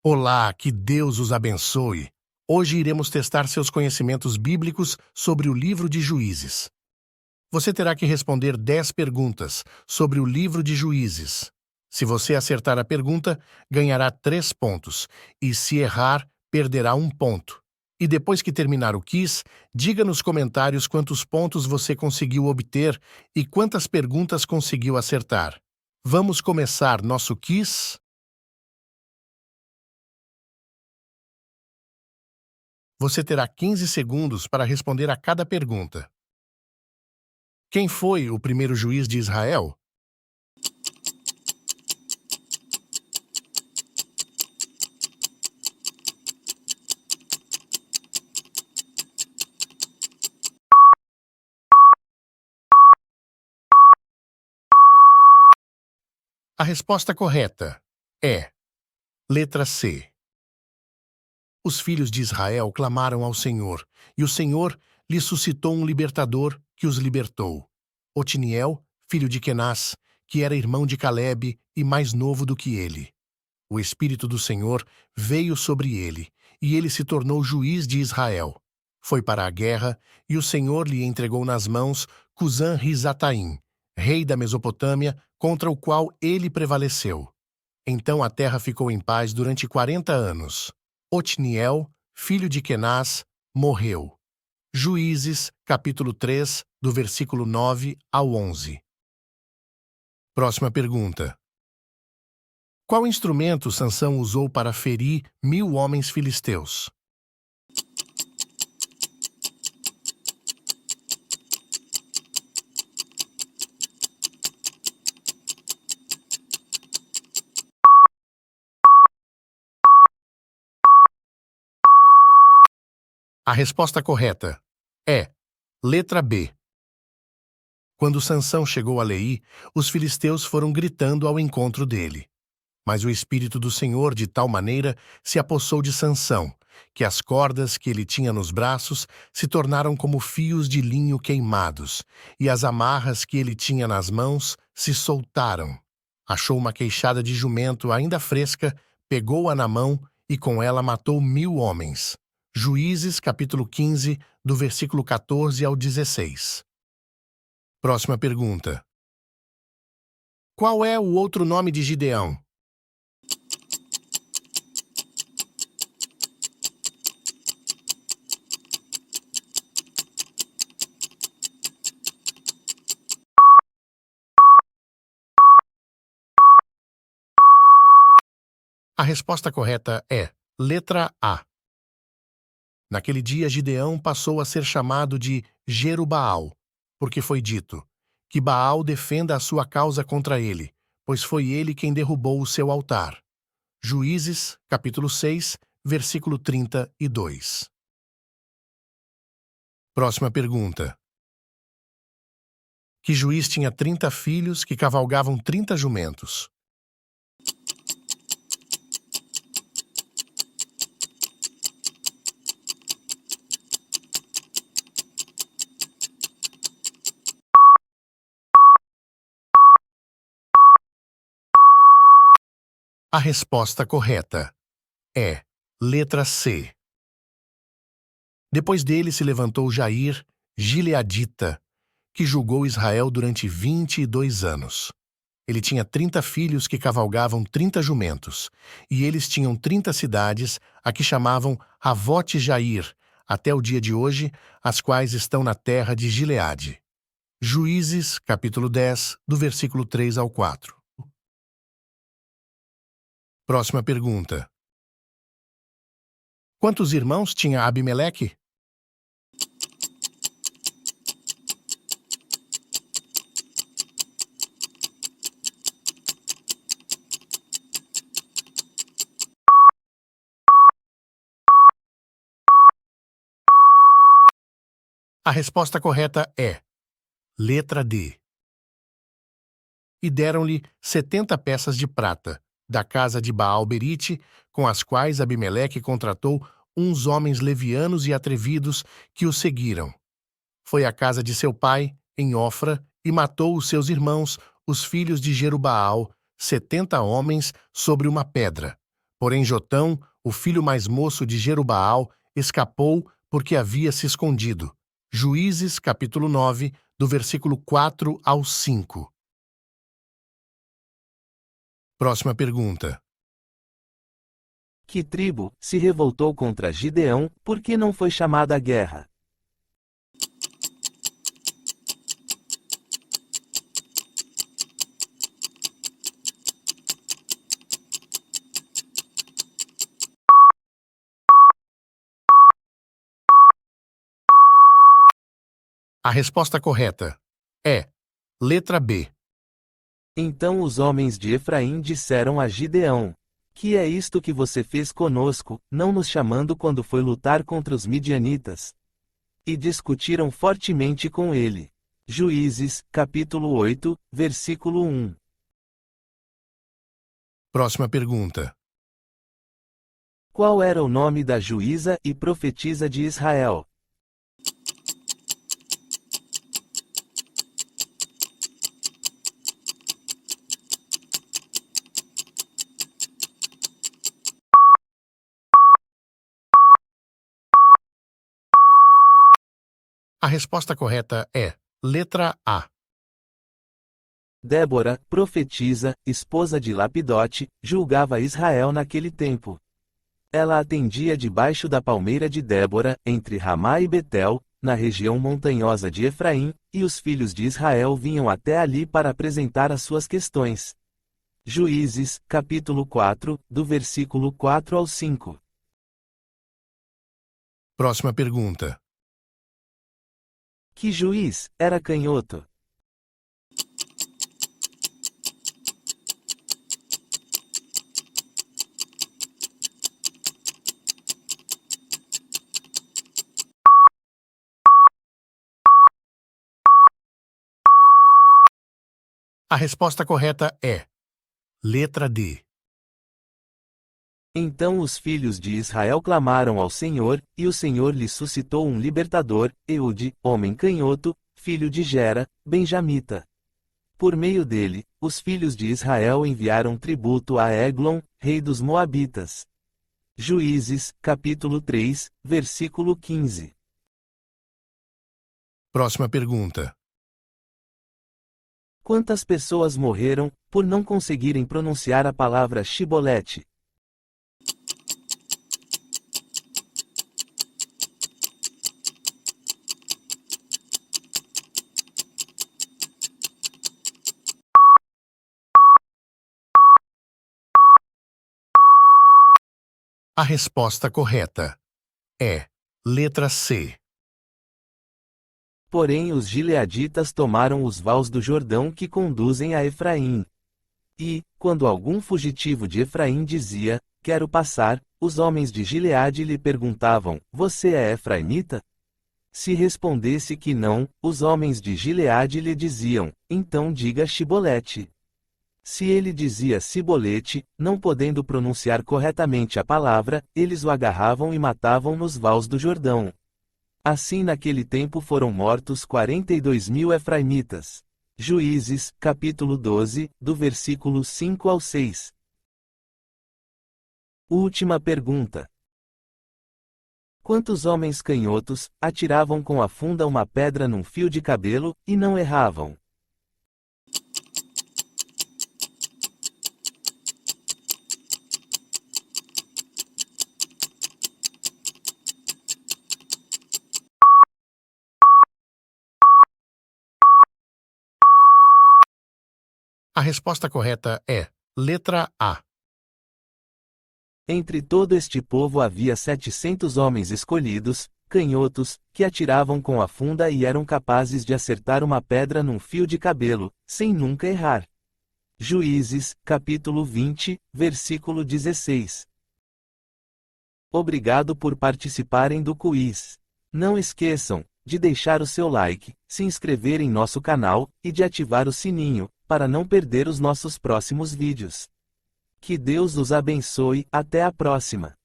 Olá, que Deus os abençoe. Hoje iremos testar seus conhecimentos bíblicos sobre o livro de Juízes. Você terá que responder 10 perguntas sobre o livro de Juízes. Se você acertar a pergunta, ganhará 3 pontos, e se errar, perderá 1 ponto. E depois que terminar o quiz, diga nos comentários quantos pontos você conseguiu obter e quantas perguntas conseguiu acertar. Vamos começar nosso quiz? Você terá 15 segundos para responder a cada pergunta. Quem foi o primeiro juiz de Israel? A resposta correta é letra C. Os filhos de Israel clamaram ao Senhor, e o Senhor lhes suscitou um libertador que os libertou. Otiniel, filho de Kenaz, que era irmão de Calebe e mais novo do que ele. O Espírito do Senhor veio sobre ele, e ele se tornou juiz de Israel. Foi para a guerra, e o Senhor lhe entregou nas mãos Cusã-Risataim, rei da Mesopotâmia, contra o qual ele prevaleceu. Então a terra ficou em paz durante 40 anos. Otiniel, filho de Kenaz, morreu. Juízes, capítulo 3, do versículo 9 ao 11. Próxima pergunta. Qual instrumento Sansão usou para ferir 1000 homens filisteus? A resposta correta é letra B. Quando Sansão chegou a Leí, os filisteus foram gritando ao encontro dele. Mas o Espírito do Senhor de tal maneira se apossou de Sansão, que as cordas que ele tinha nos braços se tornaram como fios de linho queimados, e as amarras que ele tinha nas mãos se soltaram. Achou uma queixada de jumento ainda fresca, pegou-a na mão e com ela matou 1000 homens. Juízes, capítulo 15, do versículo 14 ao 16. Próxima pergunta. Qual é o outro nome de Gideão? A resposta correta é letra A. Naquele dia, Gideão passou a ser chamado de Jerubaal, porque foi dito que Baal defenda a sua causa contra ele, pois foi ele quem derrubou o seu altar. Juízes, capítulo 6, versículo 32. Próxima pergunta. Que juiz tinha 30 filhos que cavalgavam 30 jumentos? A resposta correta é letra C. Depois dele se levantou Jair, gileadita, que julgou Israel durante 22 anos. Ele tinha 30 filhos que cavalgavam 30 jumentos, e eles tinham 30 cidades, a que chamavam Avote Jair, até o dia de hoje, as quais estão na terra de Gileade. Juízes, capítulo 10, do versículo 3 ao 4. Próxima pergunta. Quantos irmãos tinha Abimeleque? A resposta correta é letra D. E deram-lhe 70 peças de prata, da casa de Baal-Berite, com as quais Abimeleque contratou uns homens levianos e atrevidos que o seguiram. Foi à casa de seu pai, em Ofra, e matou os seus irmãos, os filhos de Jerubaal, 70 homens, sobre uma pedra. Porém Jotão, o filho mais moço de Jerubaal, escapou porque havia se escondido. Juízes, capítulo 9, do versículo 4 ao 5. Próxima pergunta. Que tribo se revoltou contra Gideão, por que não foi chamada à guerra? A resposta correta é letra B. Então os homens de Efraim disseram a Gideão: Que é isto que você fez conosco, não nos chamando quando foi lutar contra os midianitas? E discutiram fortemente com ele. Juízes, capítulo 8, versículo 1. Próxima pergunta. Qual era o nome da juíza e profetisa de Israel? A resposta correta é letra A. Débora, profetisa, esposa de Lapidote, julgava Israel naquele tempo. Ela atendia debaixo da palmeira de Débora, entre Ramá e Betel, na região montanhosa de Efraim, e os filhos de Israel vinham até ali para apresentar as suas questões. Juízes, capítulo 4, do versículo 4 ao 5. Próxima pergunta. Que juiz era canhoto? A resposta correta é letra D. Então os filhos de Israel clamaram ao Senhor, e o Senhor lhes suscitou um libertador, Eude, homem canhoto, filho de Gera, benjamita. Por meio dele, os filhos de Israel enviaram tributo a Eglon, rei dos Moabitas. Juízes, capítulo 3, versículo 15. Próxima pergunta. Quantas pessoas morreram, por não conseguirem pronunciar a palavra Shibolete? A resposta correta é letra C. Porém os gileaditas tomaram os vales do Jordão que conduzem a Efraim. E, quando algum fugitivo de Efraim dizia, quero passar, os homens de Gileade lhe perguntavam, você é efraimita? Se respondesse que não, os homens de Gileade lhe diziam, então diga Shibolete. Se ele dizia Sibolete, não podendo pronunciar corretamente a palavra, eles o agarravam e matavam nos vales do Jordão. Assim naquele tempo foram mortos 42.000 efraimitas. Juízes, capítulo 12, do versículo 5 ao 6. Última pergunta. Quantos homens canhotos atiravam com a funda uma pedra num fio de cabelo, e não erravam? A resposta correta é letra A. Entre todo este povo havia 700 homens escolhidos, canhotos, que atiravam com a funda e eram capazes de acertar uma pedra num fio de cabelo, sem nunca errar. Juízes, capítulo 20, versículo 16. Obrigado por participarem do quiz. Não esqueçam de deixar o seu like, se inscrever em nosso canal, e de ativar o sininho, para não perder os nossos próximos vídeos. Que Deus os abençoe, até a próxima!